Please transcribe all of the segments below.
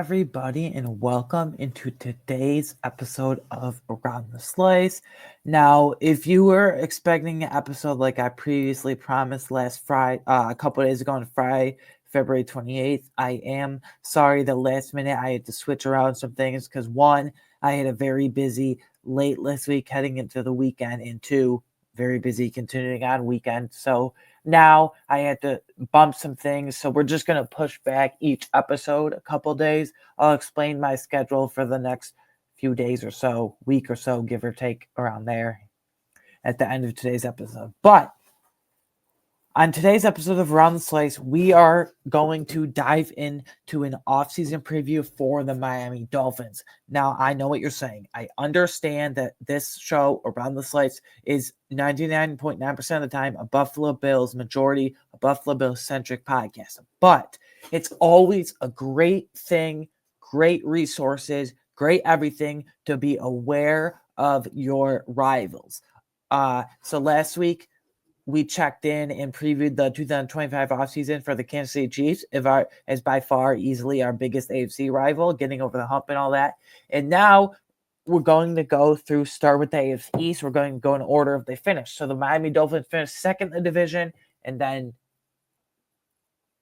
everybody, and welcome into today's episode of Around the Slice. Now, if you were expecting an episode like I previously promised last Friday, a couple days ago on Friday, February 28th, I am sorry the last minute I had to switch around some things because one, I had a very busy late last week heading into the weekend, and two, very busy continuing on weekend. So now I had to bump some things, so we're just going to push back each episode a couple days. I'll explain my schedule for the next few days or so, week or so, give or take around there at the end of today's episode. But on today's episode of Around the Slice, we are going to dive into an offseason preview for the Miami Dolphins. Now, I know what you're saying. I understand that this show, Around the Slice, is 99.9% of the time a Buffalo Bills majority, a Buffalo Bills-centric podcast. But it's always a great thing, great resources, great everything to be aware of your rivals. So last week, we checked in and previewed the 2025 offseason for the Kansas City Chiefs as by far easily our biggest AFC rival, getting over the hump and all that. And now we're going to start with the AFC East. We're going to go in order if they finish. So the Miami Dolphins finished second in the division, and then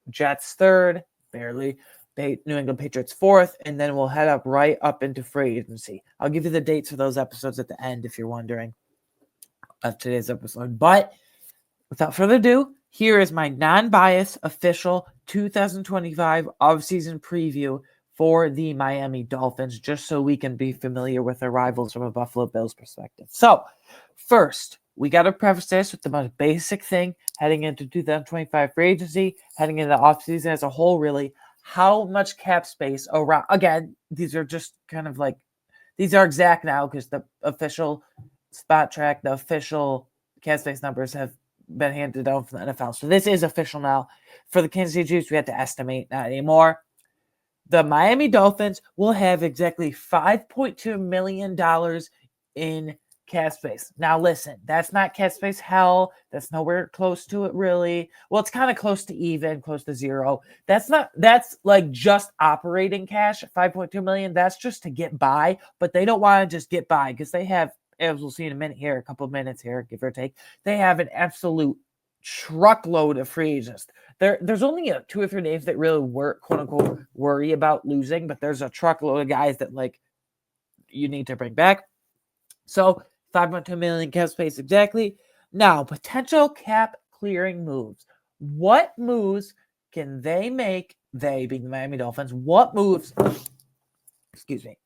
Jets third, barely. New England Patriots fourth, and then we'll head up right up into free agency. I'll give you the dates for those episodes at the end if you're wondering of today's episode. But without further ado, here is my non-biased official 2025 offseason preview for the Miami Dolphins, just so we can be familiar with their rivals from a Buffalo Bills perspective. So, first, we got to preface this with the most basic thing heading into 2025 free agency, heading into the offseason as a whole, really. How much cap space around? Again, these are just kind of like, these are exact now because the official spot track, the official cap space numbers have been handed down from the NFL. So this is official now. For the Kansas City Chiefs, we have to estimate, not anymore. The Miami Dolphins will have exactly $5.2 million in cap space. Now listen, that's not cap space hell. That's nowhere close to it really. Well, it's kind of close to even, close to zero. That's like just operating cash, 5.2 million. That's just to get by, but they don't want to just get by because they have, as we'll see in a minute here, a couple of minutes here, give or take, they have an absolute truckload of free agents. There's only two or three names that really quote unquote worry about losing, but there's a truckload of guys that like you need to bring back. So 5.2 million cap space exactly. Now, potential cap clearing moves. What moves can they make? They being the Miami Dolphins. What moves? Excuse me.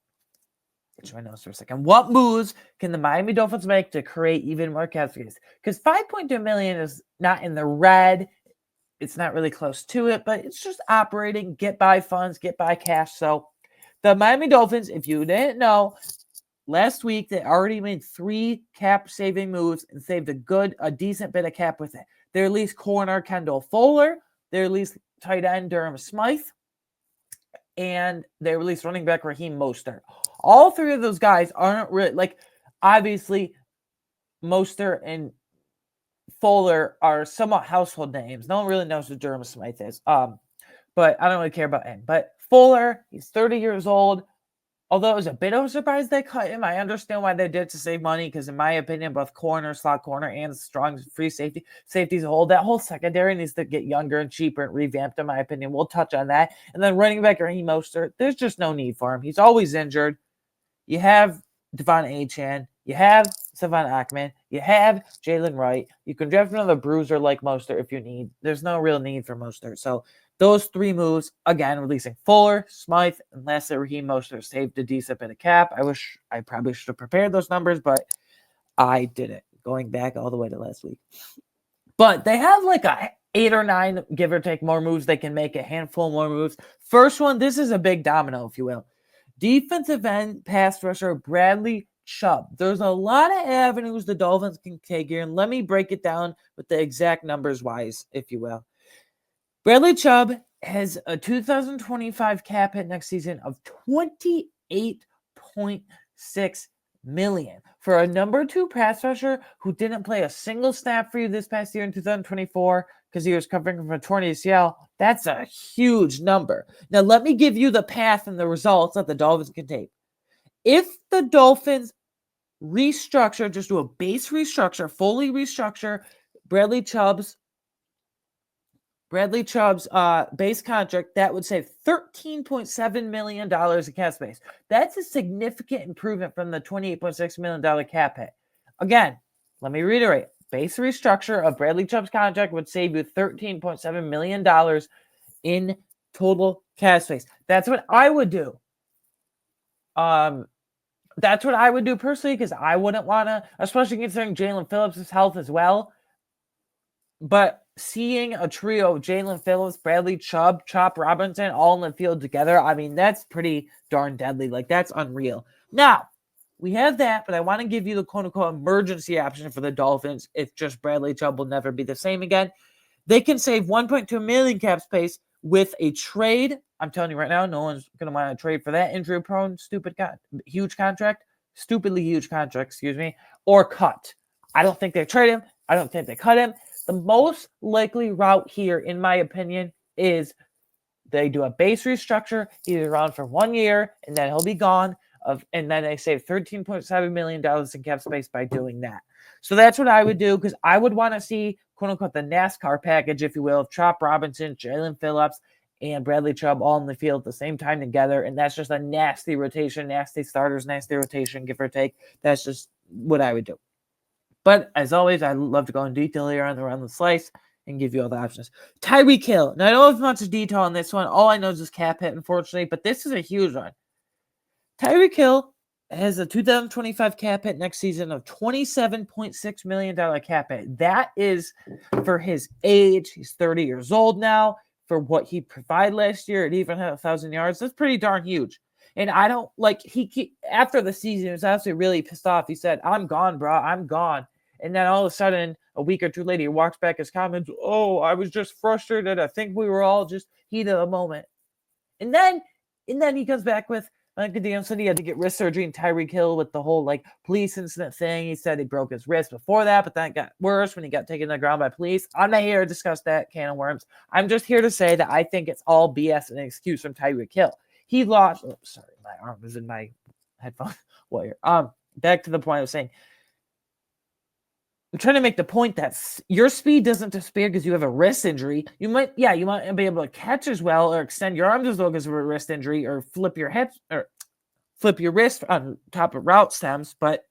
My nose for a second. What moves can the Miami Dolphins make to create even more cap space? Because 5.2 million is not in the red. It's not really close to it, but it's just operating, get by funds, get by cash. So the Miami Dolphins, if you didn't know, last week they already made 3 cap saving moves and saved a decent bit of cap with it. They released corner Kendall Fuller, they released tight end Durham Smythe, and they released running back Raheem Mostert. All 3 of those guys aren't really, like, obviously, Mostert and Fuller are somewhat household names. No one really knows who Durham Smythe is. But I don't really care about him. But Fuller, he's 30 years old. Although it was a bit of a surprise they cut him, I understand why they did to save money, because in my opinion, both slot corner, and strong free safety as a whole, that whole secondary needs to get younger and cheaper and revamped, in my opinion. We'll touch on that. And then running back Raheem Mostert, there's just no need for him. He's always injured. You have Devon Achane. You have Savon Achman. You have Jalen Wright. You can draft another bruiser like Mostert if you need. There's no real need for Mostert. So those 3 moves, again, releasing Fuller, Smythe, and lastly, Raheem Mostert saved a decent bit of cap. I wish I probably should have prepared those numbers, but I didn't, going back all the way to last week. But they have like 8 or 9, give or take, more moves they can make, a handful more moves. First one, this is a big domino, if you will. Defensive end pass rusher Bradley Chubb. There's a lot of avenues the Dolphins can take here, and let me break it down with the exact numbers wise, if you will. Bradley Chubb has a 2025 cap hit next season of $28.6 million. For a number 2 pass rusher who didn't play a single snap for you this past year in 2024, because he was covering from a torn ACL. That's a huge number. Now, let me give you the path and the results that the Dolphins can take. If the Dolphins restructure, just do a base restructure, fully restructure Bradley Chubb's base contract, that would save $13.7 million in cap space. That's a significant improvement from the $28.6 million cap hit. Again, let me reiterate. Base restructure of Bradley Chubb's contract would save you $13.7 million in total cap space. That's what I would do. That's what I would do personally, because I wouldn't want to, especially considering Jalen Phillips' health as well. But seeing a trio of Jalen Phillips, Bradley Chubb, Chop Robinson all in the field together, I mean, that's pretty darn deadly. Like, that's unreal. Now, we have that, but I want to give you the quote-unquote emergency option for the Dolphins if just Bradley Chubb will never be the same again. They can save $1.2 million cap space with a trade. I'm telling you right now, no one's going to want to trade for that injury-prone, huge contract, stupidly huge contract, or cut. I don't think they trade him. I don't think they cut him. The most likely route here, in my opinion, is they do a base restructure. He's around for 1 year, and then he'll be gone. And then they save $13.7 million in cap space by doing that. So that's what I would do, because I would want to see, quote-unquote, the NASCAR package, if you will, of Chop Robinson, Jalen Phillips, and Bradley Chubb all in the field at the same time together. And that's just a nasty rotation, nasty starters, nasty rotation, give or take. That's just what I would do. But as always, I love to go in detail here on Around the Slice and give you all the options. Tyreek Hill. Now, I don't have much detail on this one. All I know is this cap hit, unfortunately, but this is a huge one. Tyreek Hill has a 2025 cap hit next season of $27.6 million cap hit. That is for his age. He's 30 years old now. For what he provided last year, it even had 1,000 yards. That's pretty darn huge. And I don't like after the season, he was absolutely really pissed off. He said, "I'm gone, bro. I'm gone." And then all of a sudden, a week or two later, he walks back his comments. "Oh, I was just frustrated. I think we were all just heat of the moment." And then he comes back with, like, the DM said he had to get wrist surgery, and Tyreek Hill with the whole police incident thing. He said he broke his wrist before that, but then it got worse when he got taken to the ground by police. I'm not here to discuss that can of worms. I'm just here to say that I think it's all BS and an excuse from Tyreek Hill. He lost. Oh, sorry, my arm was in my headphone wire. Back to the point I was saying. I'm trying to make the point that your speed doesn't disappear because you have a wrist injury. You might be able to catch as well or extend your arms as well because of a wrist injury or flip your hips or flip your wrist on top of route stems. But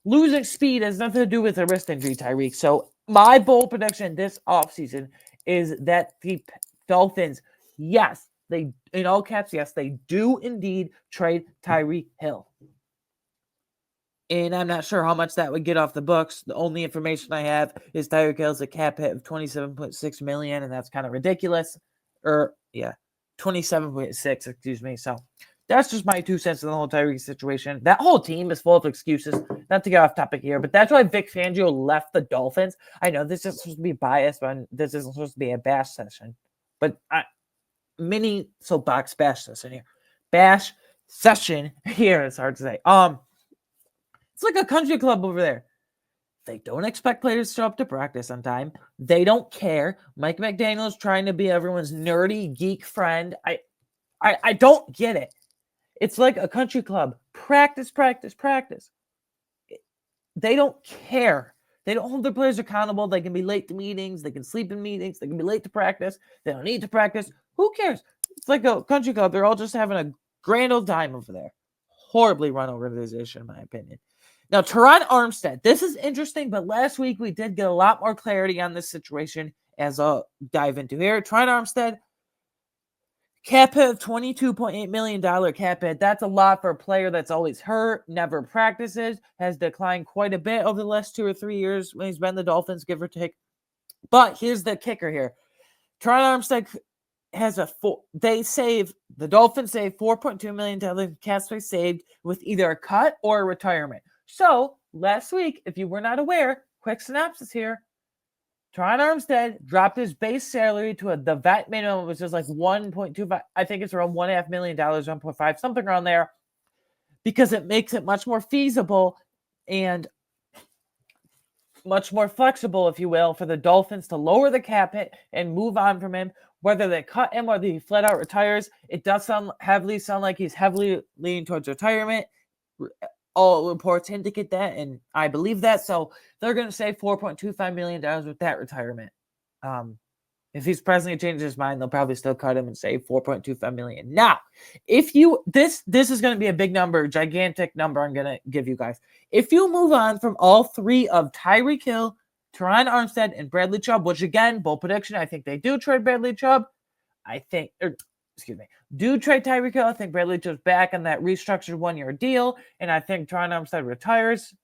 losing speed has nothing to do with a wrist injury, Tyreek. So my bold prediction this offseason is that the Dolphins, yes, they, in all caps, yes, they do indeed trade Tyreek Hill. And I'm not sure how much that would get off the books. The only information I have is Tyreek Hill's a cap hit of $27.6 million, and that's kind of ridiculous. 27.6, excuse me. So that's just my 2 cents in the whole Tyreek situation. That whole team is full of excuses. Not to get off topic here, but that's why Vic Fangio left the Dolphins. I know this is supposed to be biased, but this isn't supposed to be a bash session. But mini soapbox bash session here. Bash session here. It's hard to say. It's like a country club over there. They don't expect players to show up to practice on time. They don't care. Mike McDaniel's trying to be everyone's nerdy geek friend. I don't get it. It's like a country club. Practice. They don't care. They don't hold their players accountable. They can be late to meetings. They can sleep in meetings. They can be late to practice. They don't need to practice. Who cares? It's like a country club. They're all just having a grand old time over there. Horribly run organization, in my opinion. Now, Teron Armstead. This is interesting, but last week we did get a lot more clarity on this situation as I'll dive into here. Teron Armstead, cap hit of $22.8 million cap hit. That's a lot for a player that's always hurt, never practices, has declined quite a bit over the last 2 or 3 years when he's been the Dolphins, give or take. But here's the kicker here. Teron Armstead has the Dolphins save $4.2 million cap space saved with either a cut or a retirement. So last week, if you were not aware, quick synopsis here. Teron Armstead dropped his base salary to the vet minimum, which is like 1.25. I think it's around $1.5 million, 1.5, something around there, because it makes it much more feasible and much more flexible, if you will, for the Dolphins to lower the cap hit and move on from him. Whether they cut him or he flat out retires, it does sound like he's heavily leaning towards retirement. All reports indicate that, and I believe that. So they're going to save $4.25 million with that retirement. If he's presently changed his mind, they'll probably still cut him and save $4.25 million. Now, if you this is going to be a big number, gigantic number I'm going to give you guys. If you move on from all three of Tyreek Hill, Teron Armstead, and Bradley Chubb, which again, bold prediction, I think they do trade Bradley Chubb. Do trade Tyreek Hill. I think Bradley Chubb's back on that restructured 1-year deal, and I think Teron Armstead retires,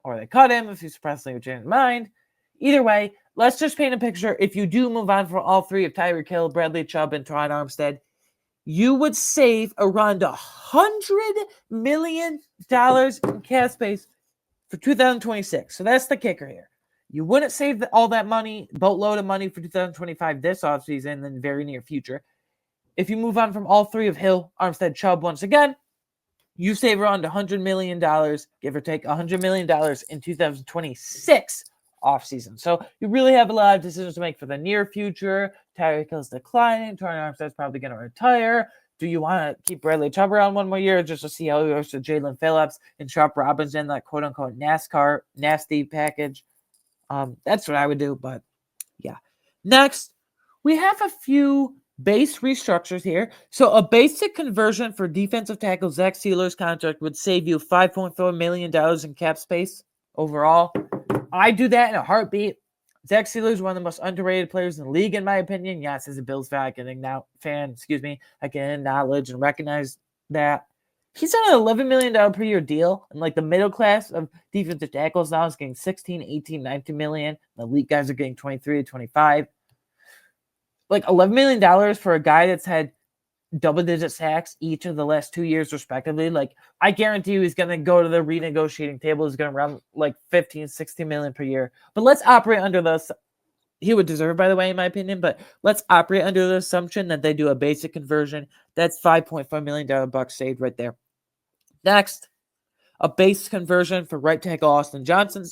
or they cut him if he's presently changed his mind. Either way, let's just paint a picture. If you do move on from all three of Tyreek Hill, Bradley Chubb, and Teron Armstead, you would save around $100 million in cap space for 2026. So that's the kicker here. You wouldn't save all that money, boatload of money for 2025 this offseason in the very near future. If you move on from all three of Hill, Armstead, Chubb once again, you save around $100 million, give or take $100 million in 2026 offseason. So you really have a lot of decisions to make for the near future. Tyreek Hill's declining. Teron Armstead's probably going to retire. Do you want to keep Bradley Chubb around one more year just to see how he works with Jalen Phillips and Sharp Robinson, that quote-unquote NASCAR nasty package? That's what I would do, but yeah. Next, we have a few base restructures here. So a basic conversion for defensive tackle Zach Sealer's contract would save you $5.4 million in cap space overall. I do that in a heartbeat. Zach Sealer is one of the most underrated players in the league, in my opinion. Yes, as a Bills fan, I can acknowledge and recognize that. He's on an $11 million per year deal, and like the middle class of defensive tackles now is getting 16, 18, 19 million. The elite guys are getting 23 to 25. Like $11 million for a guy that's had double-digit sacks each of the last 2 years, respectively. Like, I guarantee you he's going to go to the renegotiating table. He's going to run like 15, 16 million per year. But let's operate under the he would deserve, by the way, in my opinion, but let's operate under the assumption that they do a basic conversion. That's $5.5 million bucks saved right there. Next, a base conversion for right tackle Austin Jackson,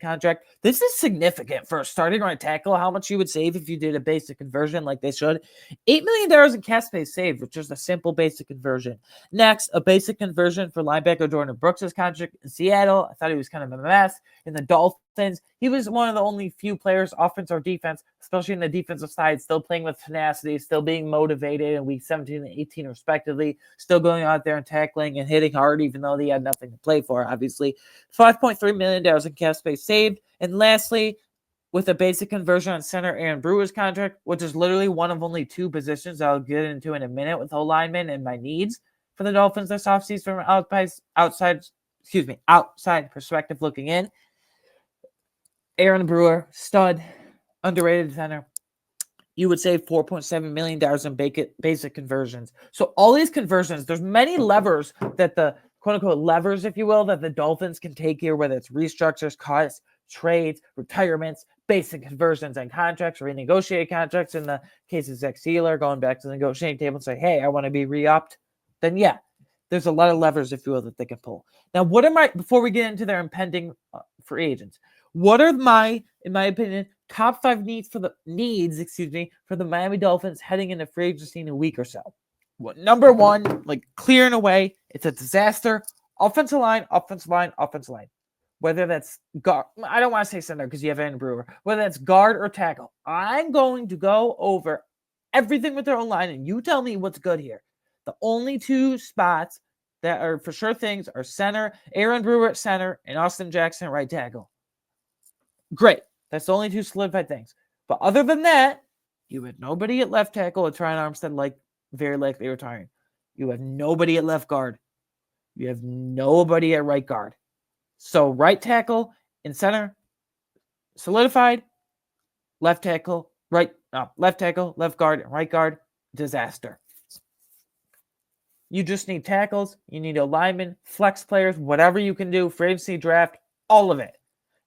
contract. This is significant for a starting right tackle. How much you would save if you did a basic conversion like they should. $8 million in cap space saved, which is a simple basic conversion. Next, a basic conversion for linebacker Jordan Brooks' contract in Seattle. I thought he was kind of a mess. In the Dolphins, he was one of the only few players, offense or defense, especially in the defensive side, still playing with tenacity, still being motivated in week 17 and 18 respectively, still going out there and tackling and hitting hard, even though they had nothing to play for, obviously. $5.3 million in cap space saved. And lastly, with a basic conversion on center Aaron Brewer's contract, which is literally one of only two positions I'll get into in a minute with O-linemen and my needs for the Dolphins this offseason from outside perspective looking in. Aaron Brewer, stud, underrated center. You would save $4.7 million in basic conversions. So all these conversions, there's many levers that the quote-unquote levers, if you will, that the Dolphins can take here, whether it's restructures, cuts, trades, retirements, basic conversions and contracts, renegotiated contracts. In the case of Zach Sealer, going back to the negotiating table and say, hey, I want to be re-upped. Then yeah, there's a lot of levers, if you will, that they can pull. Now, before we get into their impending free agents, what are in my opinion, top 5 needs for the Miami Dolphins heading into free agency in a week or so? Number one, like clear and away, it's a disaster. Offensive line. Whether that's guard, I don't want to say center because you have Aaron Brewer. Whether that's guard or tackle, I'm going to go over everything with their own line, and you tell me what's good here. The only 2 spots that are for sure things are center, Aaron Brewer at center, and Austin Jackson at right tackle. Great. That's the only 2 solidified things. But other than that, you have nobody at left tackle with Teron Armstead very likely retiring. You have nobody at left guard. You have nobody at right guard. So right tackle and center solidified. Left tackle, left guard, and right guard, disaster. You just need tackles. You need a lineman, flex players, whatever you can do, free agency draft, all of it.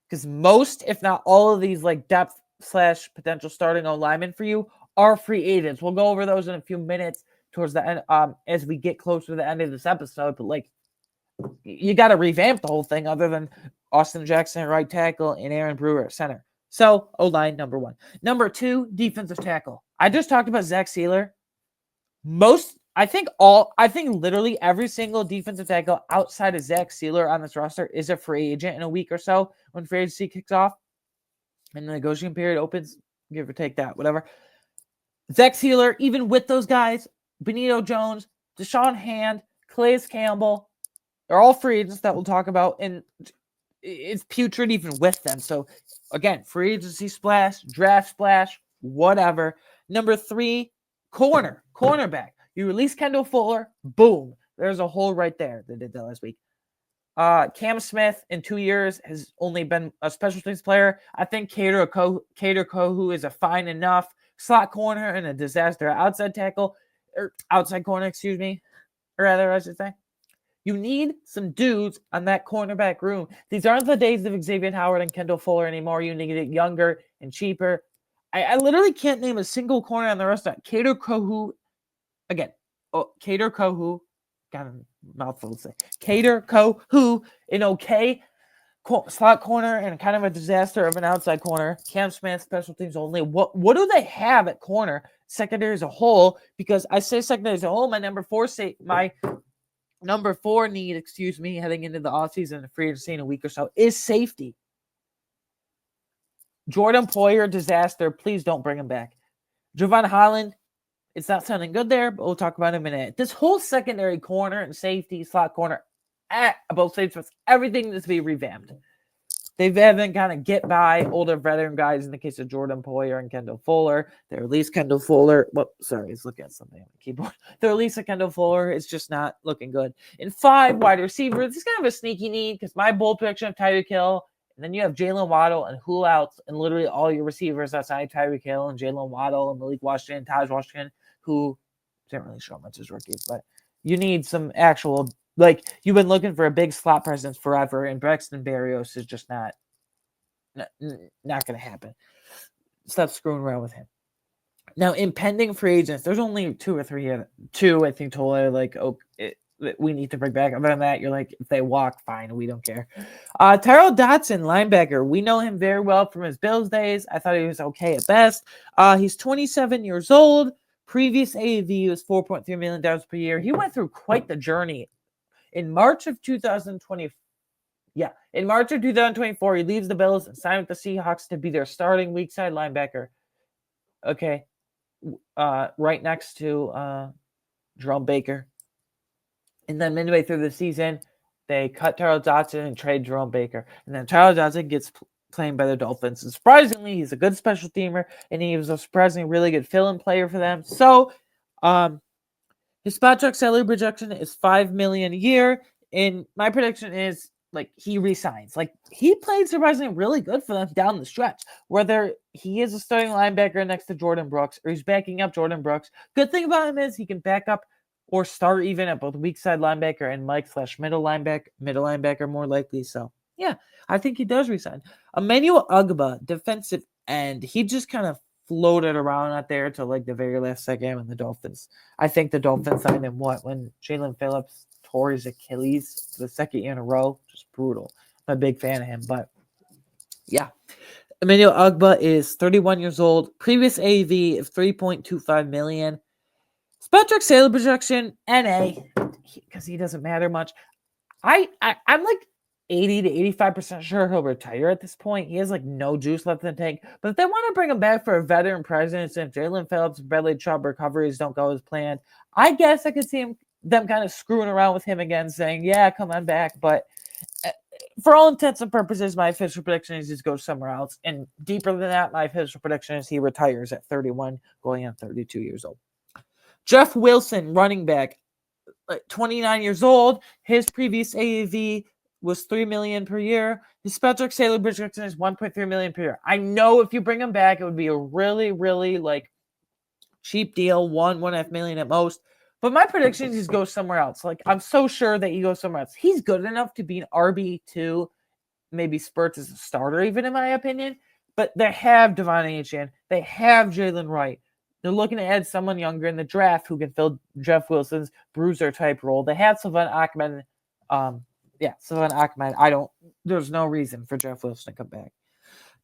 Because most, if not all of these like depth / potential starting O-linemen for you are free agents. We'll go over those in a few minutes towards the end as we get closer to the end of this episode. But like you got to revamp the whole thing other than Austin Jackson at right tackle and Aaron Brewer at center. So, O-line, number one. Number two, defensive tackle. I just talked about Zach Sealer. I think literally every single defensive tackle outside of Zach Sealer on this roster is a free agent in a week or so when free agency kicks off and the negotiation period opens, give or take that, whatever. Zach Sealer, even with those guys, Benito Jones, Deshaun Hand, Calais Campbell, they're all free agents that we'll talk about, and it's putrid even with them. So, again, free agency splash, draft splash, whatever. Number three, cornerback. You release Kendall Fuller, boom. There's a hole right there. They did that last week. Cam Smith in 2 years has only been a special teams player. I think Kader Kohu is a fine enough slot corner and a disaster outside corner, excuse me. Or rather, I should say. You need some dudes on that cornerback room. These aren't the days of Xavier Howard and Kendall Fuller anymore. You need it younger and cheaper. I literally can't name a single corner on the roster. Kader Kohu, got a mouthful to say. Kader Kohu, an okay slot corner and kind of a disaster of an outside corner. Cam Smith, special teams only. What do they have at corner? Secondary as a whole, because I say secondary as a whole, my number four need, heading into the offseason and free agency in a week or so is safety. Jordan Poyer, disaster. Please don't bring him back. Javon Holland, it's not sounding good there, but we'll talk about it in a minute. This whole secondary corner and safety, slot corner, both sides, everything needs to be revamped. They haven't kind of get by older veteran guys in the case of Jordan Poyer and Kendall Fuller. They released Kendall Fuller. He's looking at something on the keyboard. The release of Kendall Fuller is just not looking good. In 5, wide receiver. This is kind of a sneaky need because my bold prediction of Tyreek Hill, and then you have Jalen Waddle and who else, and literally all your receivers outside Tyreek Hill and Jalen Waddle and Malik Washington, Taj Washington, who didn't really show much as rookies, but you need some actual, you've been looking for a big slot presence forever, and Braxton Berrios is just not going to happen. Stop screwing around with him. Now, impending free agents, there's only two, I think, total, we need to bring back. Other than that, you're like, if they walk, fine, we don't care. Tyrell Dotson, linebacker. We know him very well from his Bills days. I thought he was okay at best. He's 27 years old. Previous AAV was $4.3 million per year. He went through quite the journey. In March of 2024, he leaves the Bills and signed with the Seahawks to be their starting weak side linebacker. Okay. Right next to Jerome Baker. And then midway through the season, they cut Tyrell Dotson and trade Jerome Baker. And then Tyrell Dotson gets playing by the Dolphins. And surprisingly, he's a good special teamer, and he was a surprisingly really good fill-in player for them. So, his spot check salary projection is $5 million a year, and my prediction is he resigns. He played surprisingly really good for them down the stretch. Whether he is a starting linebacker next to Jordan Brooks or he's backing up Jordan Brooks, good thing about him is he can back up or start even at both weak side linebacker and middle linebacker more likely. So, yeah, I think he does resign. Emmanuel Ugba, defensive end. He just kind of floated around out there till the very last second when the Dolphins. I think the Dolphins signed him when Jalen Phillips tore his Achilles for the second year in a row. Just brutal. I'm a big fan of him, but yeah. Emmanuel Ugba is 31 years old. Previous AAV of $3.25 million. Spectric sale projection, NA, because he doesn't matter much. I'm 80 to 85% sure he'll retire at this point. He has no juice left in the tank. But if they want to bring him back for a veteran presence, and if Jalen Phillips and Bradley Chubb recoveries don't go as planned, I guess I could see them kind of screwing around with him again, saying, yeah, come on back. But for all intents and purposes, my official prediction is he goes somewhere else. And deeper than that, my official prediction is he retires at 31, going on 32 years old. Jeff Wilson, running back, 29 years old. His previous AAV was $3 million per year. His Spectric salary projection is $1.3 million per year. I know if you bring him back, it would be a really, really cheap deal, $1.5 million at most. But my prediction is he goes somewhere else. I'm so sure that he goes somewhere else. He's good enough to be an RB2, maybe spurts as a starter, even in my opinion. But they have Devon Achane. They have Jalen Wright. They're looking to add someone younger in the draft who can fill Jeff Wilson's bruiser type role. They have Savon Ahmed Yeah, Salvon Ahmed. There's no reason for Jeff Wilson to come back.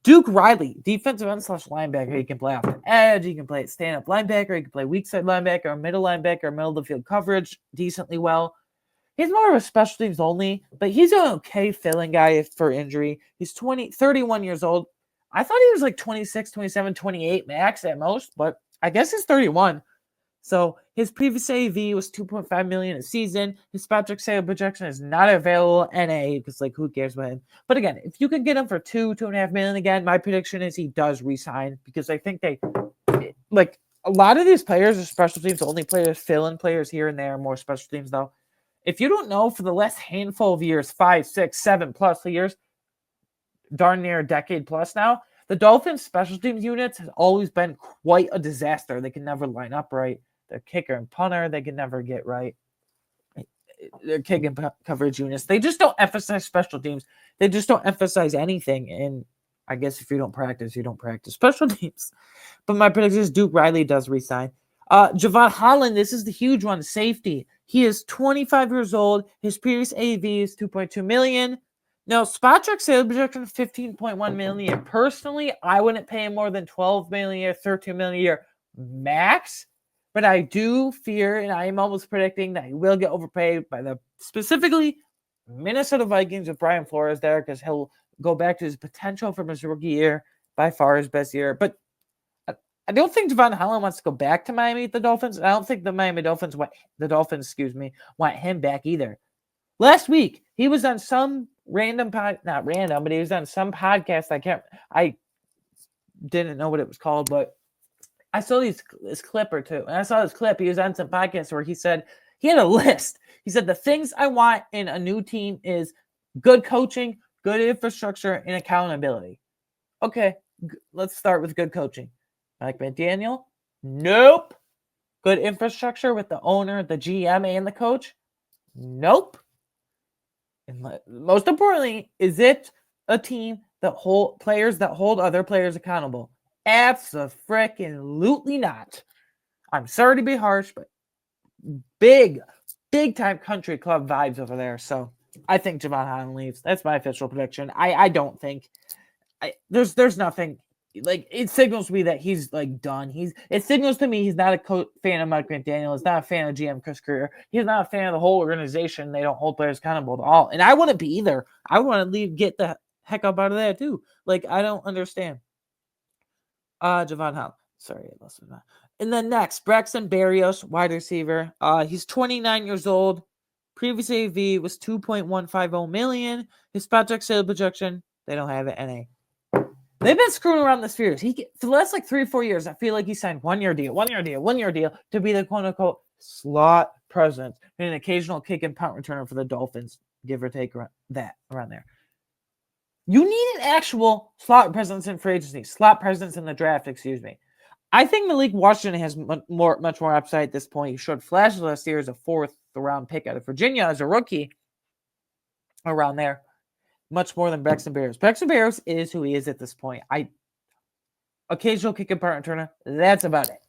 Duke Riley, defensive end / linebacker. He can play off the edge. He can play stand-up linebacker. He can play weak side linebacker, or middle linebacker, middle of the field coverage decently well. He's more of a special teams only, but he's an okay filling guy for injury. He's 31 years old. I thought he was like 26, 27, 28 max at most, but I guess he's 31. So his previous AV was $2.5 million a season. His spot check sale projection is not available NA because who cares about him? But again, if you can get him for $2.5 million again, my prediction is he does resign because I think they a lot of these players are special teams only players, fill-in players here and there, more special teams though. If you don't know, for the last handful of years, 5, 6, 7 plus years, darn near a decade plus now, the Dolphins special teams units has always been quite a disaster. They can never line up right. Their kicker and punter, they can never get right. Their kick and coverage units, they just don't emphasize special teams. They just don't emphasize anything. And I guess if you don't practice, you don't practice special teams. But my prediction is Duke Riley does resign. Javon Holland, this is the huge one, safety. He is 25 years old. His previous AV is $2.2 million. Now, spot check sales projection of $15.1 million. Personally, I wouldn't pay him more than $12 million a year, $13 million a year max. But I do fear, and I am almost predicting that he will get overpaid by the specifically Minnesota Vikings with Brian Flores there because he'll go back to his potential from his rookie year, by far his best year. But I don't think Javon Holland wants to go back to Miami with the Dolphins. I don't think the Dolphins want him back either. Last week, he was on some not random, but he was on some podcast. I didn't know what it was called, but I saw this clip or two, and I saw this clip. He was on some podcast where he said he had a list. He said the things I want in a new team is good coaching, good infrastructure, and accountability. Okay, let's start with good coaching. Mike McDaniel? Nope. Good infrastructure with the owner, the GM, and the coach? Nope. And most importantly, is it a team that hold other players accountable? Abso-freaking-lutely not. I'm sorry to be harsh, but big time country club vibes over there. So I think Javon Holland leaves. That's my official prediction. I don't think there's nothing. It signals me that he's done. It signals to me he's not a fan of Mike McDaniel. He's not a fan of GM Chris Greer. He's not a fan of the whole organization. They don't hold players accountable at all. And I wouldn't be either. I want to get the heck up out of that too. I don't understand. Javon Holland. Sorry, I lost my. And then next, Braxton Berrios, wide receiver. He's 29 years old. Previous AV was $2.150 million. His spot check sale projection, they don't have it. NA. They've been screwing around this for years. For the last 3 or 4 years, I feel like he signed 1 year deal to be the quote unquote slot presence and an occasional kick and punt returner for the Dolphins, give or take around there. You need an actual slot presence in free agency, slot presence in the draft, excuse me. I think Malik Washington has much more upside at this point. He showed flashes last year as a 4th round pick out of Virginia as a rookie around there. Much more than Braxton Berrios. Braxton Berrios is who he is at this point. Occasional kick and punt returner. That's about it.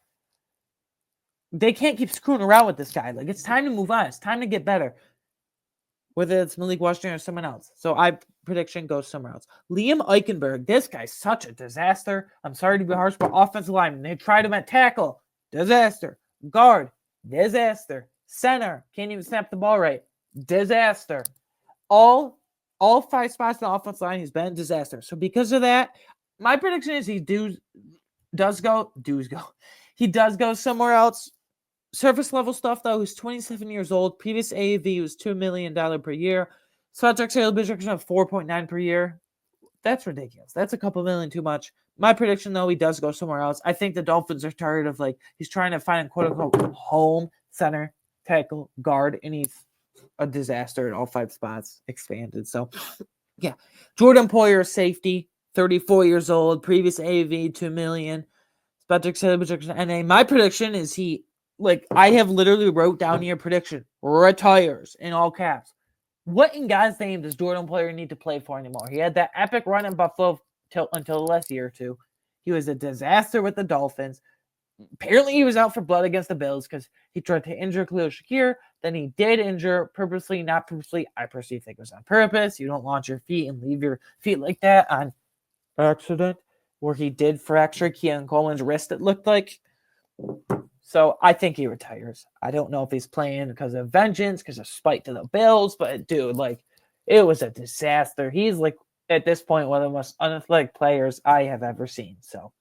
They can't keep screwing around with this guy. It's time to move on. It's time to get better. Whether it's Malik Washington or someone else. So prediction goes somewhere else. Liam Eichenberg. This guy's such a disaster. I'm sorry to be harsh, but offensive lineman. They tried him at tackle. Disaster. Guard. Disaster. Center. Can't even snap the ball right. Disaster. All 5 spots in the offensive line, he's been a disaster. So because of that, my prediction is he does go somewhere else. Surface level stuff, though, he's 27 years old. Previous AAV was $2 million per year. Spot check sale projection of 4.9 per year. That's ridiculous. That's a couple million too much. My prediction, though, he does go somewhere else. I think the Dolphins are tired of he's trying to find a quote unquote home, center, tackle, guard, and he's a disaster at all 5 spots, expanded. So, yeah. Jordan Poyer, safety, 34 years old. Previous AAV, $2 million. Spot check sale projection. And my prediction is he. I have literally wrote down here prediction. Retires in all caps. What in God's name does Jordan Poyer need to play for anymore? He had that epic run in Buffalo until the last year or two. He was a disaster with the Dolphins. apparently he was out for blood against the Bills because he tried to injure Khalil Shakir. Then he did injure purposely, not purposely. I personally think it was on purpose. You don't launch your feet and leave your feet like that on accident, where he did fracture Keon Coleman's wrist, it looked like. So I think he retires. I don't know if he's playing because of vengeance, because of spite to the Bills, but dude, like, it was a disaster. He's like, at this point, one of the most unathletic players I have ever seen. So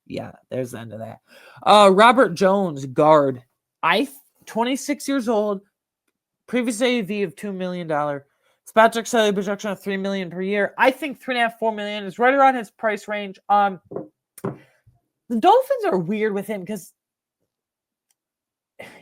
yeah, there's the end of that. Robert Jones, guard. 26 years old, previous AAV of $2 million. Spot check salary projection of $3 million per year. I think $3.5, $4 million is right around his price range. The Dolphins are weird with him because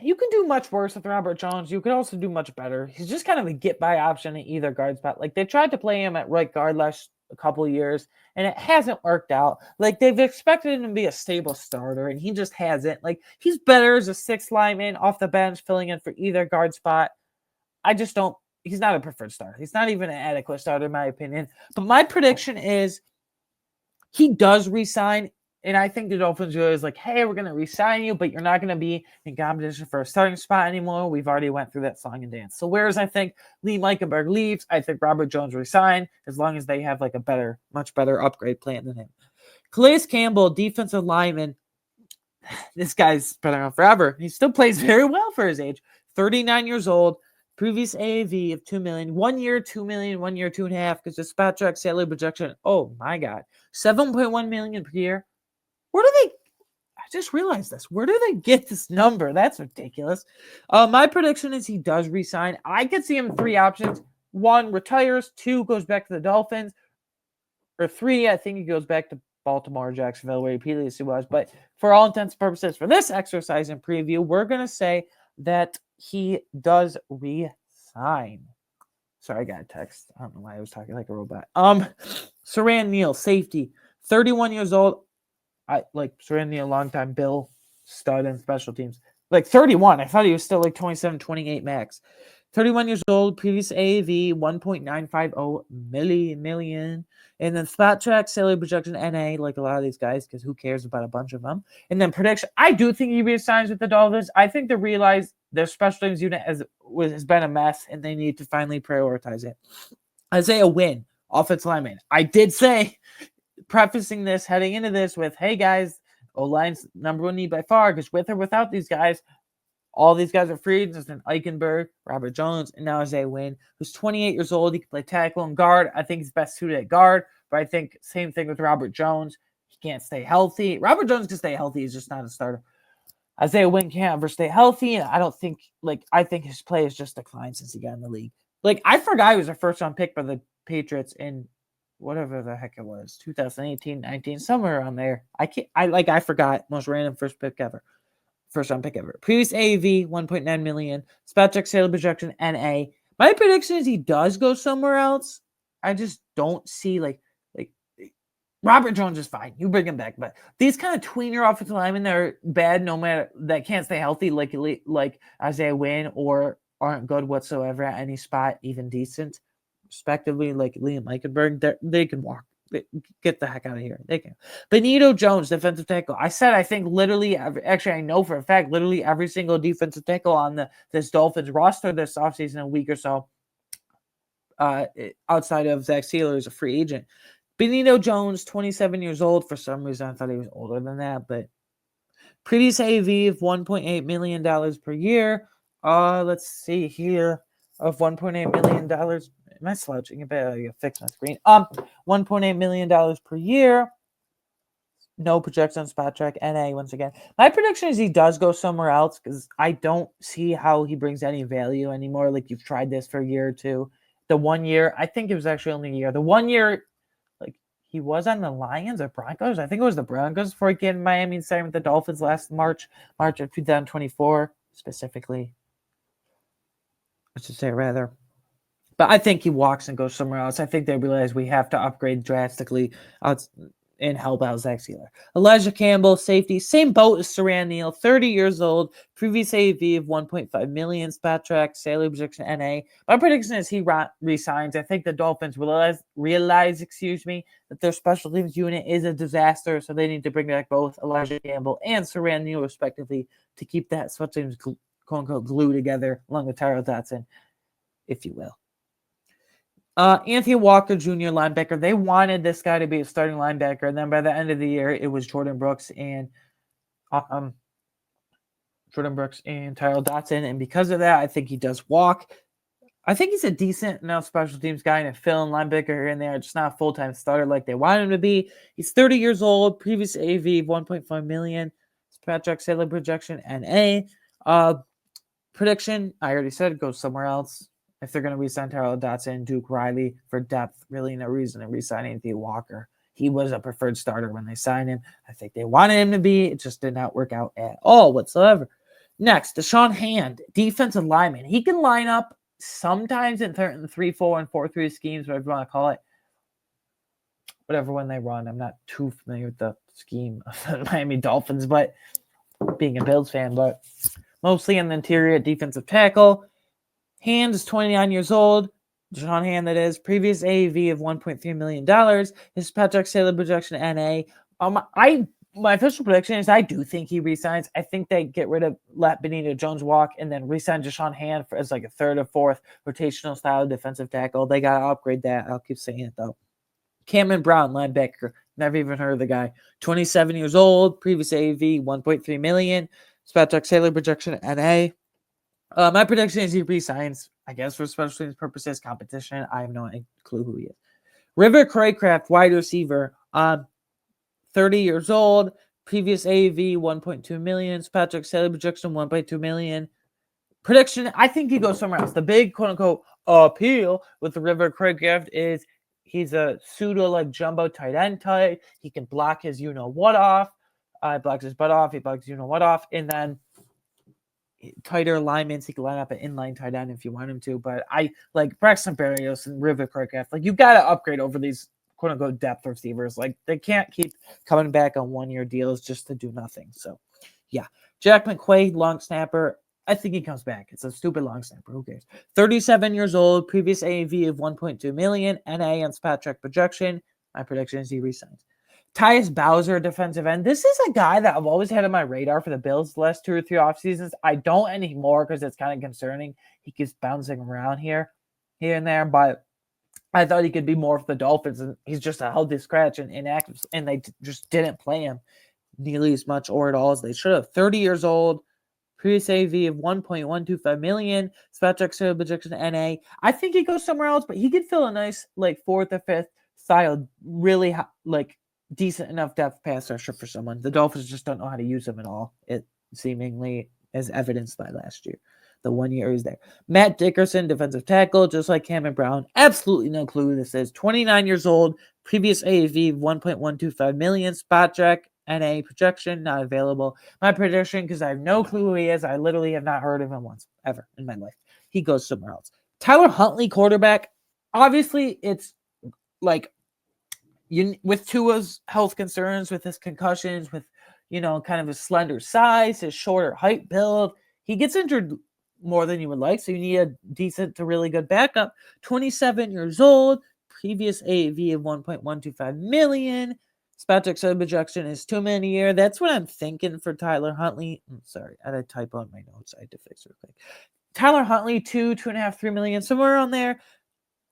you can do much worse with Robert Jones. You could also do much better. He's just kind of a get-by option in either guard spot. Like, they tried to play him at right guard last a couple of years, and it hasn't worked out. Like, they've expected him to be a stable starter, and he just hasn't. Like, he's better as a sixth lineman off the bench, filling in for either guard spot. I just don't. He's not a preferred starter. He's not even an adequate starter, in my opinion. But my prediction is he does resign. And I think the Dolphins realize, like, hey, we're going to re-sign you, but you're not going to be in competition for a starting spot anymore. We've already went through that song and dance. So whereas I think Liam Eichenberg leaves, I think Robert Jones resign as long as they have, like, a much better upgrade plan than him. Calais Campbell, defensive lineman. This guy's been around forever. He still plays very well for his age. 39 years old. Previous AAV of $2 million. 1 year, $2 million. 1 year, 2.5. Because the spot track salary projection, oh my God, $7.1 million per year. Where do they? I just realized this. Where do they get this number? That's ridiculous. My prediction is he does resign. I could see him 3 options. 1, retires. 2, goes back to the Dolphins. Or 3, I think he goes back to Baltimore, Jacksonville, where he previously was. But for all intents and purposes, for this exercise and preview, we're going to say that he does resign. Sorry, I got a text. I don't know why I was talking like a robot. Saran Neal, safety, 31 years old. I like Saran Neal, longtime Bill stud in special teams. Like 31. I thought he was still like 27, 28 max. 31 years old, previous AAV, 1.950 million. And then spot track, salary projection, NA, like a lot of these guys, because who cares about a bunch of them. And then prediction, I do think he resigns with the Dolphins. I think they realize their special teams unit has been a mess, and they need to finally prioritize it. Isaiah Wynn, offensive lineman. I did say, prefacing this, heading into this with, hey guys, O-line's number 1 need by far, because with or without these guys, all these guys are free agents. Then Eichenberg, Robert Jones, and now Isaiah Wynn, who's 28 years old. He can play tackle and guard. I think he's best suited at guard, but I think same thing with Robert Jones. He can't stay healthy. Robert Jones can stay healthy. He's just not a starter. Isaiah Wynn can't ever stay healthy, and I think his play has just declined since he got in the league. Like, I forgot he was a first-round pick by the Patriots in whatever the heck it was, 2018, 19, somewhere around there. I forgot. Most random first round pick ever. Previous AAV, 1.9 million. Spot check salary projection, NA. My prediction is he does go somewhere else. I just don't see like Robert Jones is fine. You bring him back, but these kind of tweener offensive linemen that are bad, no matter that can't stay healthy, like Isaiah Wynn, or aren't good whatsoever at any spot, even decent, respectively, like Liam Eichenberg, they can walk. Get the heck out of here. They can. Benito Jones, defensive tackle. I said I think literally, actually I know for a fact, literally every single defensive tackle on this Dolphins roster this offseason, a week or so, outside of Zach Sealer, is a free agent. Benito Jones, 27 years old. For some reason, I thought he was older than that, but previous AV of $1.8 million per year. Let's see here, of $1.8 million. Am I slouching a bit? I gotta fix my screen. $1.8 million per year. No projection on spot track. NA once again. My prediction is he does go somewhere else, because I don't see how he brings any value anymore. Like, you've tried this for a year or two. The 1 year, I think it was actually only a year. The 1 year, like, he was on the Lions or Broncos. I think it was the Broncos before he came to Miami and signed with the Dolphins last March of 2024, specifically. I should say, rather. But I think he walks and goes somewhere else. I think they realize we have to upgrade drastically and help out Zach Sealer. Elijah Campbell, safety, same boat as Saran Neal, 30 years old, previous AAV of 1.5 million, spot track, salary projection, NA. My prediction is he resigns. I think the Dolphins realize, that their special teams unit is a disaster, so they need to bring back both Elijah Campbell and Saran Neal, respectively, to keep that special teams quote-unquote glue together, along with Tyrell Dotson, if you will. Anthony Walker Jr., linebacker. They wanted this guy to be a starting linebacker, and then by the end of the year, it was Jordan Brooks and Tyrell Dotson, and because of that, I think he does walk. I think he's a decent enough special teams guy and a fill-in linebacker here and there, just not a full-time starter like they want him to be. He's 30 years old, previous AV of 1.5 million, Patrick salary projection, NA. Prediction, I already said, goes somewhere else. If they're going to re-sign Tyrell Dotson, Duke Riley for depth, really no reason to re-sign Anthony Walker. He was a preferred starter when they signed him. I think they wanted him to be. It just did not work out at all whatsoever. Next, Deshaun Hand, defensive lineman. He can line up sometimes in 3-4 and 4-3 schemes, whatever you want to call it. Whatever one they run. I'm not too familiar with the scheme of the Miami Dolphins, but being a Bills fan, but mostly in the interior defensive tackle. Hand is 29 years old. Deshaun Hand, that is. Previous AAV of $1.3 million. His Patrick salary projection, NA. My official prediction is I do think he resigns. I think they get rid of, let Benito Jones walk, and then resign Deshaun Hand as like a third or fourth rotational style defensive tackle. They got to upgrade that. I'll keep saying it, though. Cameron Brown, linebacker. Never even heard of the guy. 27 years old. Previous AAV, $1.3 million. Patrick salary projection, NA. My prediction is he resigns, I guess, for special teams purposes, competition. I have no clue who he is. River Craycraft, wide receiver, 30 years old, previous AAV, 1.2 million, Patrick salary projection, 1.2 million. Prediction, I think he goes somewhere else. The big, quote-unquote, appeal with the River Craycraft is he's a pseudo, jumbo tight end type. He can block his you-know-what off. Blocks his butt off. He blocks you-know-what off. And then tighter alignments. He can line up an inline tight end if you want him to. But I like Braxton Berrios and River Craycraft. You got to upgrade over these quote unquote depth receivers. They can't keep coming back on 1-year deals just to do nothing. So yeah. Jack McQuaid, long snapper. I think he comes back. It's a stupid long snapper. Who cares? 37 years old, previous AAV of 1.2 million, NA on spot track projection. My prediction is he resigns. Tyus Bowser, defensive end. This is a guy that I've always had on my radar for the Bills the last 2 or 3 off seasons. I don't anymore because it's kind of concerning. He keeps bouncing around here and there, but I thought he could be more for the Dolphins, and he's just a healthy scratch and inactive, and they just didn't play him nearly as much or at all as they should have. 30 years old, previous AV of 1.125 million, Spectrex projection NA. I think he goes somewhere else, but he could fill a nice 4th or 5th style, really decent enough depth pass rusher for someone. The Dolphins just don't know how to use him at all. It seemingly as evidenced by last year. The 1 year he was there. Matt Dickerson, defensive tackle, just like Cameron Brown. Absolutely no clue who this is. 29 years old, previous AAV 1.125 million, spot track, NA projection, not available. My prediction, because I have no clue who he is, I literally have not heard of him once, ever in my life. He goes somewhere else. Tyler Huntley, quarterback. Obviously, it's with Tua's health concerns, with his concussions, with, kind of his slender size, his shorter height build, he gets injured more than you would like, so you need a decent to really good backup. 27 years old, previous AAV of 1.125 million. Spectrex projection is $2 million a year. That's what I'm thinking for Tyler Huntley. Sorry, I had a typo in my notes. I had to fix it real quick. Tyler Huntley, $2.5 million, somewhere on there.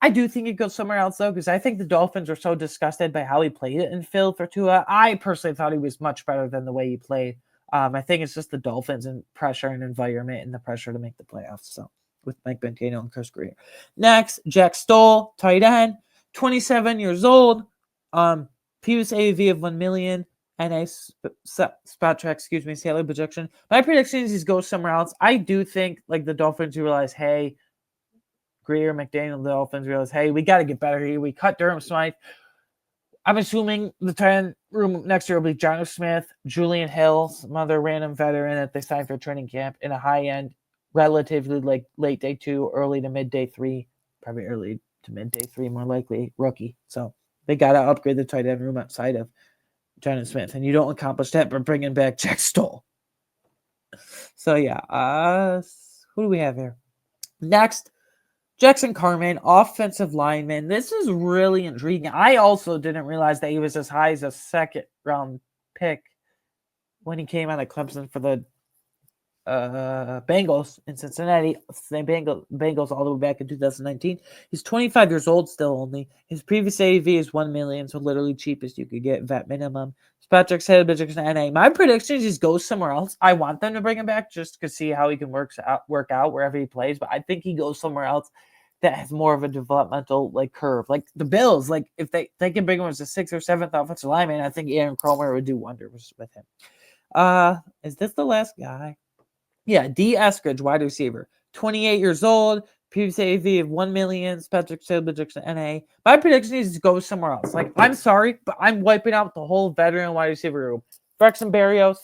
I do think it goes somewhere else, though, because I think the Dolphins are so disgusted by how he played it in Phil for Tua. I personally thought he was much better than the way he played. I think it's just the Dolphins and pressure and environment and the pressure to make the playoffs. So with Mike Bentano and Chris Greer. Next, Jack Stoll, tight end, 27 years old. Previous AAV of 1 million. NA spot track, salary projection. My prediction is he goes somewhere else. I do think the Dolphins realize, hey, Greer, McDaniel, the Dolphins realize, hey, we got to get better here. We cut Durham Smythe. I'm assuming the tight end room next year will be Jonnu Smith, Julian Hill, some other random veteran that they signed for training camp in a high end, relatively late day 2, early to mid day 3, probably early to mid day 3, more likely rookie. So they got to upgrade the tight end room outside of Jonathan Smith, and you don't accomplish that by bringing back Jack Stoll. So yeah, who do we have here? Next, Jackson Carman, offensive lineman. This is really intriguing. I also didn't realize that he was as high as a second-round pick when he came out of Clemson for the Bengals in Cincinnati. Same Bengals all the way back in 2019. He's 25 years old still only. His previous AAV is $1 million, so literally cheapest you could get, vet minimum. Patrick said, NA. My prediction is he goes somewhere else. I want them to bring him back just to see how he can work out wherever he plays, but I think he goes somewhere else that has more of a developmental curve. Like the Bills, if they can bring him as a 6th or 7th offensive lineman, I think Aaron Cromer would do wonders with him. Is this the last guy? Yeah, D. Eskridge, wide receiver, 28 years old, previous AV of $1 million, Patrick NA. My prediction is to go somewhere else. I'm sorry, but I'm wiping out the whole veteran wide receiver group. Braxton Berrios,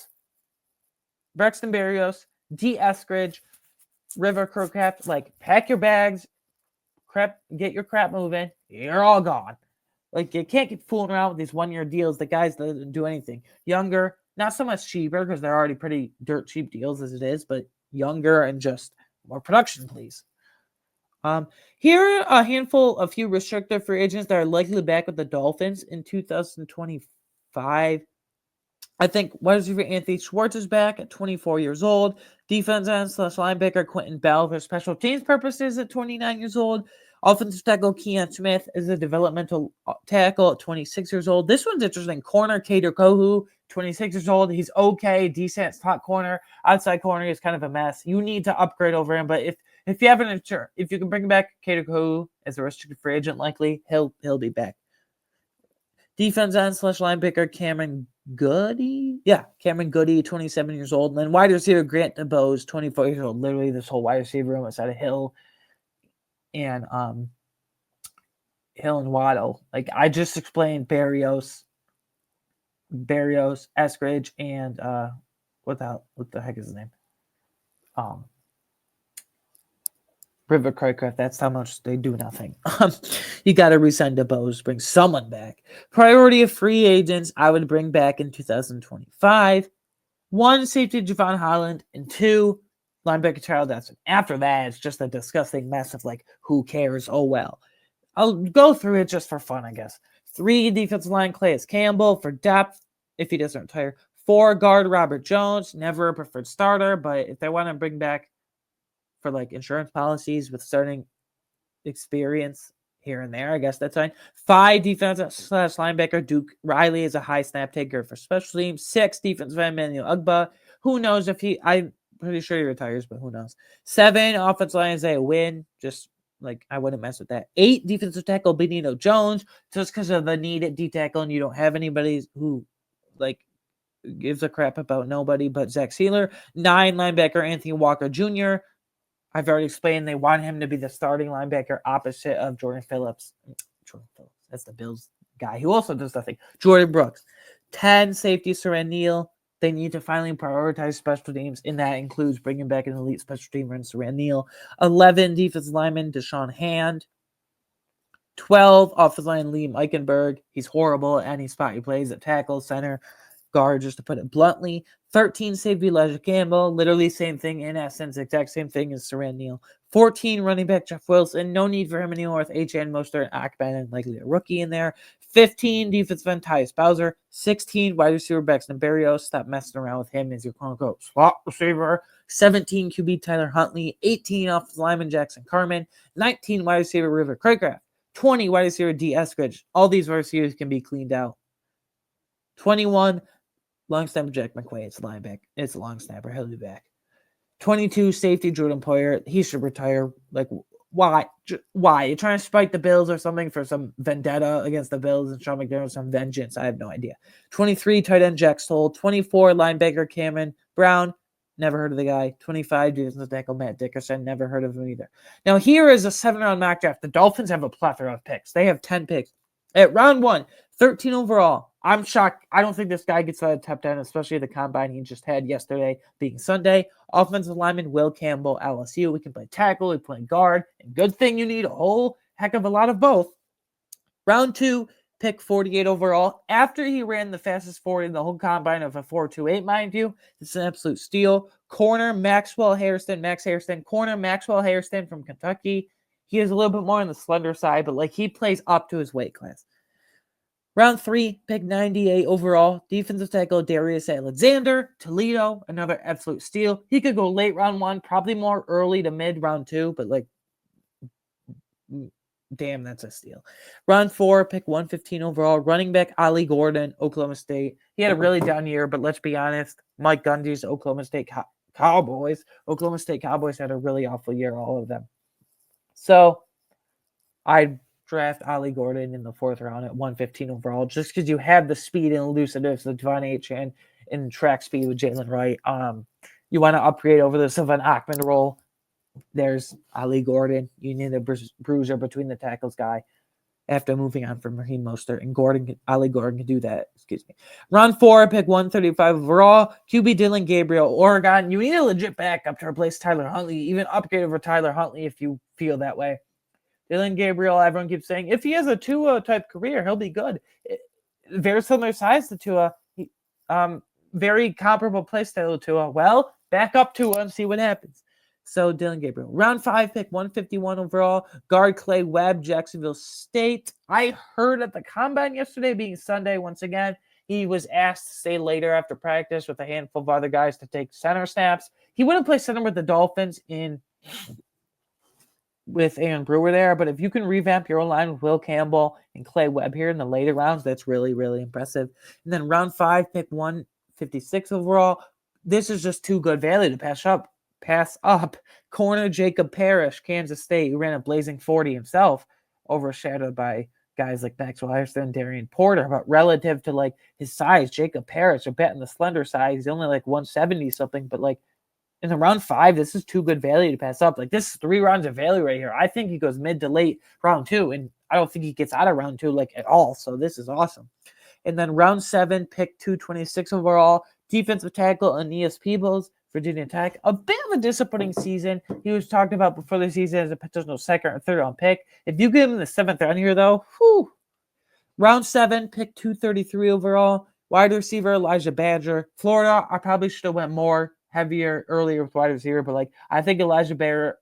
D. Eskridge, River Crocap. Pack your bags, get your crap moving. You're all gone. You can't keep fooling around with these one-year deals. The guys that don't do anything. Younger, not so much cheaper because they're already pretty dirt cheap deals as it is, but younger and just more production, please. Here are a few restricted free agents that are likely back with the Dolphins in 2025. I think wide receiver Anthony Schwartz is back at 24 years old. Defense end / linebacker Quentin Bell for special teams purposes at 29 years old. Offensive tackle Keon Smith is a developmental tackle at 26 years old. This one's interesting. Corner Kader Kohu, 26 years old. He's okay, decent top corner. Outside corner is kind of a mess. You need to upgrade over him, but if you haven't, sure, if you can bring back Kader Kohu as a restricted free agent, likely he'll be back. Defense end / linebacker Cameron Goody. Yeah, Cameron Goody, 27 years old. And then wide receiver Grant DeBose, 24 years old. Literally this whole wide receiver room outside of Hill and Waddle. I just explained Berrios, Eskridge, and what the heck is his name? River Craycraft. That's how much they do nothing. You got to resend DeBose, bring someone back. Priority of free agents, I would bring back in 2025. 1, safety Javon Holland, and 2, linebacker Charles Dodson. After that, it's just a disgusting mess of who cares? Oh well. I'll go through it just for fun, I guess. 3, defensive line Calais Campbell for depth if he doesn't retire. 4, guard Robert Jones, never a preferred starter, but if they want to bring back for insurance policies with starting experience here and there, I guess that's fine. 5, defensive / linebacker Duke Riley is a high snap taker for special teams. 6, defensive end Manuel Ugba. Who knows if I'm pretty sure he retires, but who knows. 7, offensive line Isaiah Wynn. Just I wouldn't mess with that. 8, defensive tackle Benito Jones, just because of the need at D tackle, and you don't have anybody who gives a crap about nobody but Zach Sealer. 9, linebacker Anthony Walker Jr. I've already explained they want him to be the starting linebacker opposite of Jordan Phillips. That's the Bills guy who also does nothing. Jordan Brooks. 10, safety Saran Neal. They need to finally prioritize special teams, and that includes bringing back an elite special teamer in Saran Neal. 11, defensive lineman Deshaun Hand. 12, offensive line Liam Eichenberg. He's horrible at any spot he plays at tackle, center, guard, just to put it bluntly. 13, safety Elijah Campbell. Literally same thing in essence, exact same thing as Saran Neal. 14, running back Jeff Wilson. No need for him anymore with H.N. Mostert and Akban and likely a rookie in there. 15, defensive end Tyus Bowser. 16, wide receiver Braxton Berrios. Stop messing around with him as your quote-unquote slot receiver. 17, QB Tyler Huntley. 18, offensive lineman Jackson Carman. 19, wide receiver River Craycraft. 20, wide receiver D. Eskridge. All these wide receivers can be cleaned out. 21, long snapper Jack McQuaid. It's a long snapper. He'll be back. 22, safety Jordan Poyer. He should retire. Why? Why? You trying to spite the Bills or something for some vendetta against the Bills and Sean McDermott, some vengeance? I have no idea. 23, tight end Jack Stoll. 24, linebacker Cameron Brown. Never heard of the guy. 25, defensive tackle Matt Dickerson. Never heard of him either. Now, here is a 7-round mock draft. The Dolphins have a plethora of picks. They have 10 picks. At round 1, 13 overall. I'm shocked. I don't think this guy gets out of top 10, especially the combine he just had yesterday being Sunday. Offensive lineman Will Campbell, LSU. We can play tackle. We play guard. And good thing you need a whole heck of a lot of both. Round 2, pick 48 overall. After he ran the fastest 40 in the whole combine of a 4.28, mind you, it's an absolute steal. Corner Max Hairston. Corner Maxwell Hairston from Kentucky. He is a little bit more on the slender side, but he plays up to his weight class. Round 3, pick 98 overall. Defensive tackle Darius Alexander, Toledo, another absolute steal. He could go late round 1, probably more early to mid round 2, but damn, that's a steal. Round 4, pick 115 overall. Running back Ali Gordon, Oklahoma State. He had a really down year, but let's be honest, Mike Gundy's Oklahoma State Cowboys had a really awful year, all of them. So I'd draft Ali Gordon in the 4th round at 115 overall, just because you have the speed and elusiveness of Devon Achane and track speed with Jalen Wright. You want to upgrade over the Sylvan Achman role. There's Ali Gordon. You need a bruiser between the tackles guy after moving on from Raheem Mostert, and Ali Gordon can do that. Round 4, pick 135 overall. QB Dylan Gabriel, Oregon. You need a legit backup to replace Tyler Huntley, even upgrade over Tyler Huntley if you feel that way. Dylan Gabriel, everyone keeps saying, if he has a Tua-type career, he'll be good. Very similar size to Tua. Very comparable play style to Tua. Well, back up Tua and see what happens. So, Dylan Gabriel. Round 5, pick 151 overall. Guard Clay Webb, Jacksonville State. I heard at the combine yesterday, being Sunday once again, he was asked to stay later after practice with a handful of other guys to take center snaps. He wouldn't play center with the Dolphins with Aaron Brewer there, but if you can revamp your own line with Will Campbell and Clay Webb here in the later rounds, that's really, really impressive. And then round 5, pick 156 overall. This is just too good value to pass up. Corner Jacob Parrish, Kansas State, who ran a blazing 40 himself, overshadowed by guys like Maxwell Hairston and Darian Porter. But relative to his size, Jacob Parrish, a bet in the slender side, he's only 170 something, but in the round 5, this is too good value to pass up. This is 3 rounds of value right here. I think he goes mid to late round 2, and I don't think he gets out of round 2 at all. So this is awesome. And then round 7, pick 226 overall. Defensive tackle Aeneas Peebles, Virginia Tech. A bit of a disappointing season. He was talked about before the season as a potential 2nd or 3rd round pick. If you get him in the 7th round here, though, round 7, pick 233 overall. Wide receiver Elijah Badger. Florida, I probably should have went more heavier earlier with wide receiver, but I think Elijah Badger,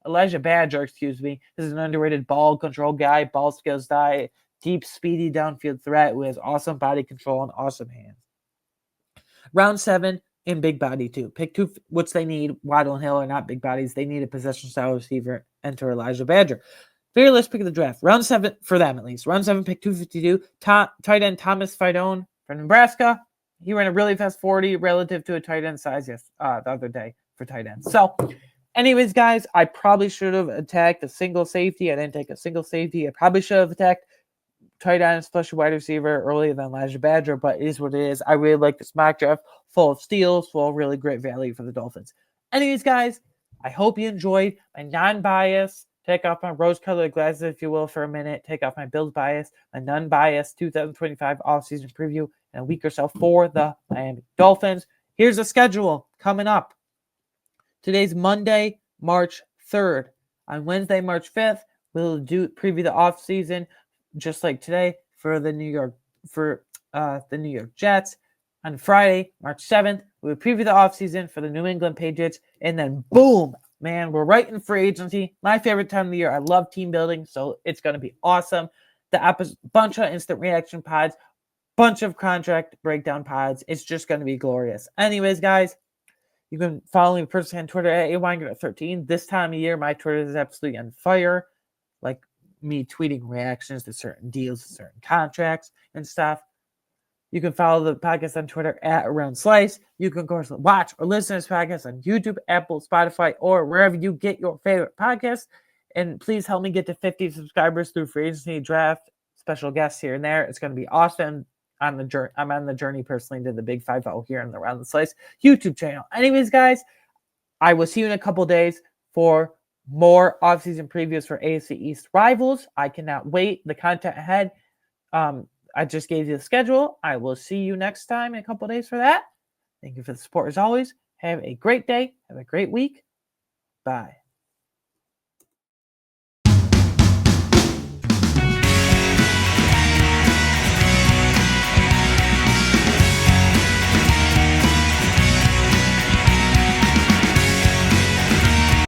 is an underrated ball control guy, ball skills guy, deep, speedy downfield threat with awesome body control and awesome hands. Round 7, in big body too. Pick 2, which they need. Waddle and Hill are not big bodies. They need a possession style receiver. Enter Elijah Badger. Very last pick of the draft. Round 7, for them at least. Round 7, pick 252. Tight end Thomas Fidone from Nebraska. He ran a really fast 40 relative to a tight end size the other day for tight ends. So, anyways, guys, I probably should have attacked a single safety. I didn't take a single safety. I probably should have attacked tight end, especially wide receiver, earlier than Elijah Badger, but it is what it is. I really like this mock draft, full of steals, full of really great value for the Dolphins. Anyways, guys, I hope you enjoyed my non-bias. Take off my rose-colored glasses, if you will, for a minute. Take off my Bills bias, my non-biased 2025 offseason preview in a week or so for the Miami Dolphins. Here's the schedule coming up. Today's Monday, March 3rd. On Wednesday, March 5th, we'll preview the offseason just like today for the New York Jets. On Friday, March 7th, we'll preview the offseason for the New England Patriots. And then boom, man, we're right in free agency. My favorite time of the year. I love team building, so it's going to be awesome. Bunch of instant reaction pods, bunch of contract breakdown pods. It's just going to be glorious. Anyways, guys, you can follow me personally on Twitter at AWeingart13. This time of year, my Twitter is absolutely on fire. Me tweeting reactions to certain deals, certain contracts and stuff. You can follow the podcast on Twitter at Around Slice. You can, of course, watch or listen to this podcast on YouTube, Apple, Spotify, or wherever you get your favorite podcasts. And please help me get to 50 subscribers through free agency draft, special guests here and there. It's going to be awesome. I'm on the journey personally to the Big 5-0 here on the Around the Slice YouTube channel. Anyways, guys, I will see you in a couple days for more offseason previews for AFC East rivals. I cannot wait. The content ahead. I just gave you the schedule. I will see you next time in a couple days for that. Thank you for the support as always. Have a great day. Have a great week. Bye.